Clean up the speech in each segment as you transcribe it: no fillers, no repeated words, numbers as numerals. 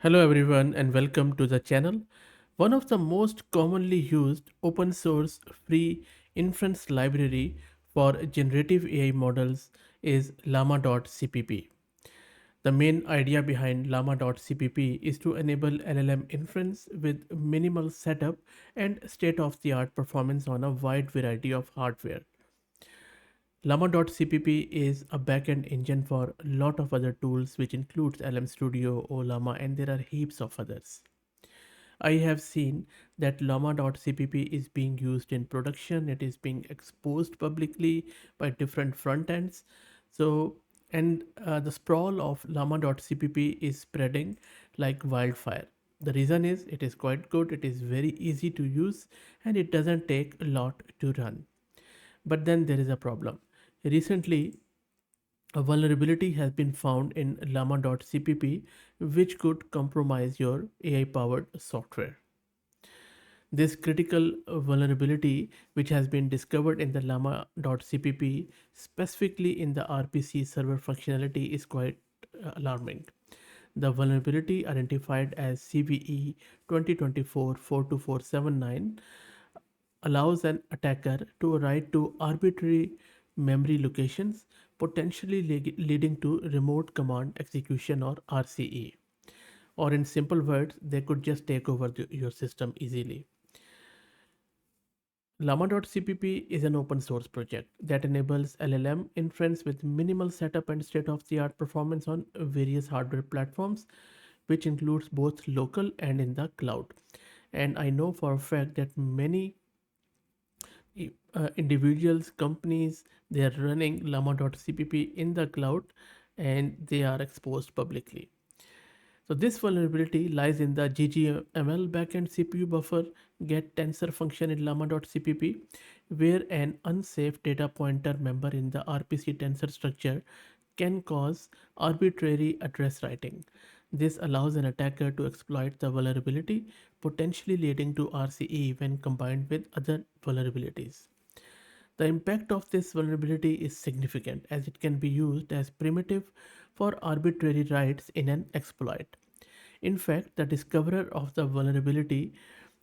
Hello everyone and welcome to the channel. One of the most commonly used open source free inference library for generative AI models is llama.cpp. The main idea behind llama.cpp is to enable LLM inference with minimal setup and state-of-the-art performance on a wide variety of hardware. Llama.cpp is a backend engine for a lot of other tools which includes LM Studio, Ollama, and there are heaps of others. I have seen that llama.cpp is being used in production. It is being exposed publicly by different front ends. So, and the sprawl of llama.cpp is spreading like wildfire. The reason is it is quite good, it is very easy to use, and it doesn't take a lot to run. But then there is a problem. Recently, a vulnerability has been found in llama.cpp which could compromise your AI powered software. This critical vulnerability, which has been discovered in the llama.cpp, specifically in the RPC server functionality, is quite alarming. The vulnerability, identified as CVE 2024-42479, allows an attacker to write to arbitrary memory locations, potentially leading to remote command execution or RCE. Or, in simple words, they could just take over your system easily. Llama.cpp is an open source project that enables LLM inference with minimal setup and state of the art performance on various hardware platforms, which includes both local and in the cloud. And I know for a fact that many individuals, companies, they are running llama.cpp in the cloud and they are exposed publicly. So this vulnerability lies in the GGML backend CPU buffer get tensor function in llama.cpp, where an unsafe data pointer member in the RPC tensor structure can cause arbitrary address writing. This allows an attacker to exploit the vulnerability, potentially leading to RCE when combined with other vulnerabilities. The impact of this vulnerability is significant as it can be used as primitive for arbitrary writes in an exploit. In fact, the discoverer of the vulnerability,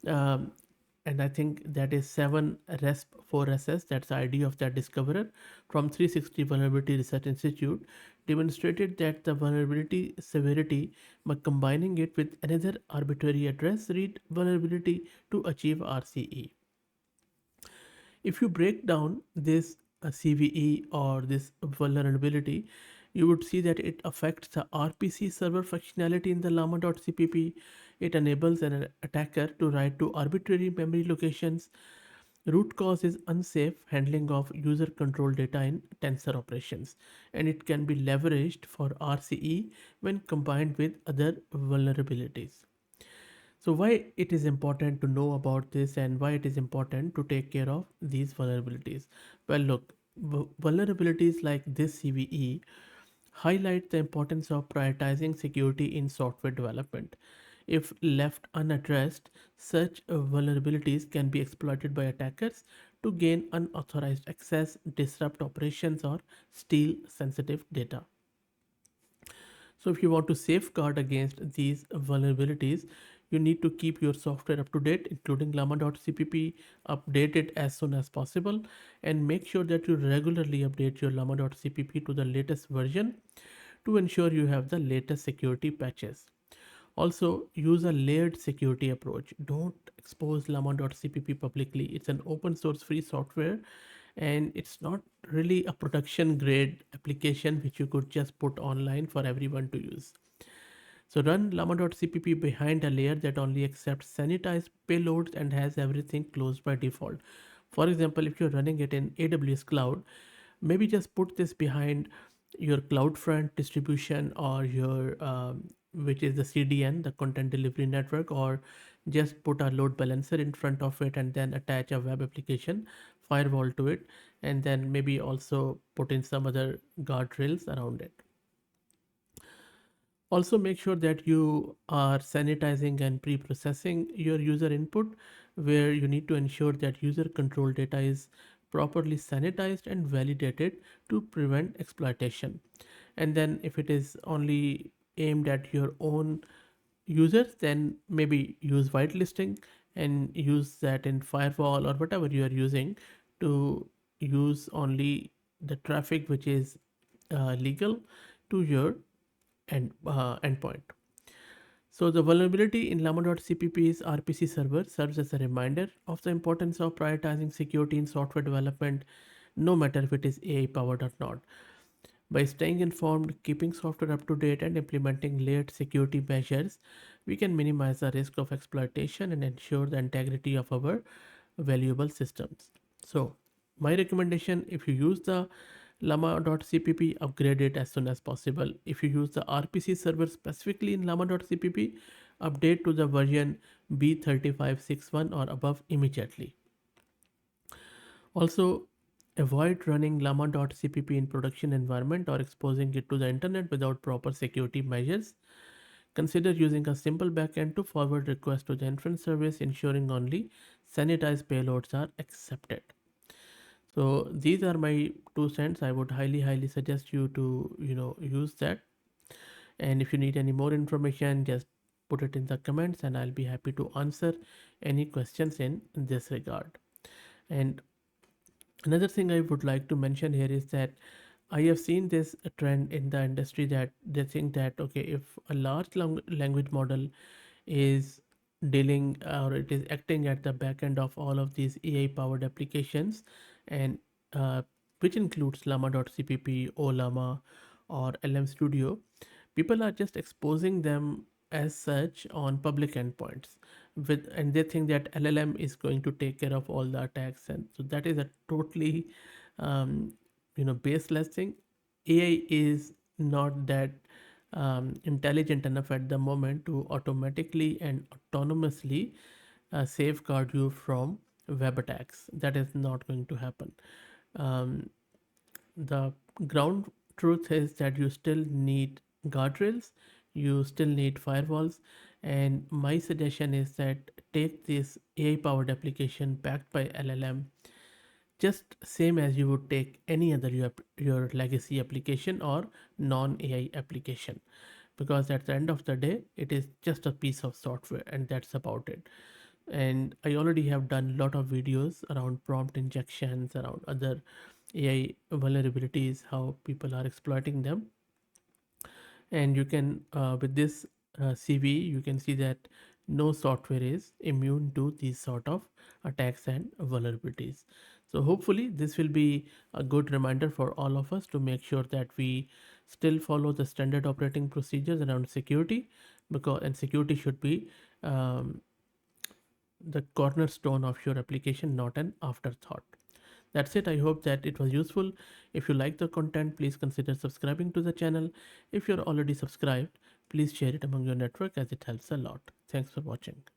um, and I think that is 7 RESP 4SS, that's the ID of that discoverer, from 360 Vulnerability Research Institute, demonstrated that the vulnerability severity by combining it with another arbitrary address read vulnerability to achieve RCE. If you break down this CVE or this vulnerability, you would see that it affects the RPC server functionality in the llama.cpp. It enables an attacker to write to arbitrary memory locations. Root cause is unsafe handling of user control data in tensor operations, and it can be leveraged for RCE when combined with other vulnerabilities. So why it is important to know about this and why it is important to take care of these vulnerabilities? Well, look, vulnerabilities like this CVE highlight the importance of prioritizing security in software development. If left unaddressed, such vulnerabilities can be exploited by attackers to gain unauthorized access, disrupt operations, or steal sensitive data. So if you want to safeguard against these vulnerabilities, you need to keep your software up to date, including llama.cpp, updated as soon as possible, and make sure that you regularly update your llama.cpp to the latest version to ensure you have the latest security patches. Also, use a layered security approach. Don't expose llama.cpp publicly. It's an open source free software and it's not really a production grade application which you could just put online for everyone to use. So run llama.cpp behind a layer that only accepts sanitized payloads and has everything closed by default. For example, if you're running it in AWS Cloud, maybe just put this behind your CloudFront distribution or your which is the CDN, the content delivery network, or just put a load balancer in front of it and then attach a web application firewall to it, and then maybe also put in some other guardrails around it. Also, make sure that you are sanitizing and pre-processing your user input, where you need to ensure that user control data is properly sanitized and validated to prevent exploitation. And then if it is only aimed at your own users, then maybe use whitelisting and use that in firewall or whatever you are using to use only the traffic which is legal to your endpoint. So the vulnerability in llama.cpp's RPC server serves as a reminder of the importance of prioritizing security in software development, no matter if it is AI powered or not. By staying informed, keeping software up to date, and implementing layered security measures, we can minimize the risk of exploitation and ensure the integrity of our valuable systems. So, my recommendation, if you use the llama.cpp, upgrade it as soon as possible. If you use the RPC server specifically in llama.cpp, update to the version B3561 or above immediately. Also, avoid running llama.cpp in production environment or exposing it to the internet without proper security measures. Consider using a simple backend to forward requests to the inference service, ensuring only sanitized payloads are accepted. So these are my 2 cents. I would highly suggest you to use that. And if you need any more information, just put it in the comments, and I'll be happy to answer any questions in this regard. And another thing I would like to mention here is that I have seen this trend in the industry that they think that, okay, if a large language model is dealing or it is acting at the back end of all of these AI powered applications, and which includes llama.cpp, olama, or LM Studio, people are just exposing them as such on public endpoints and they think that LLM is going to take care of all the attacks, and so that is a totally baseless thing. AI is not that intelligent enough at the moment to automatically and autonomously safeguard you from web attacks. That is not going to happen. um, the ground truth is that you still need guardrails, you still need firewalls, and my suggestion is that take this AI powered application backed by LLM just same as you would take any other your legacy application or non AI application, because at the end of the day it is just a piece of software and that's about it. And I already have done a lot of videos around prompt injections, around other AI vulnerabilities, how people are exploiting them. And you can with this CV you can see that no software is immune to these sort of attacks and vulnerabilities. So hopefully this will be a good reminder for all of us to make sure that we still follow the standard operating procedures around security, because and security should be um, the cornerstone of your application, not an afterthought. That's it. I hope that it was useful. If you like the content, please consider subscribing to the channel. If you're already subscribed, please share it among your network as it helps a lot. Thanks for watching.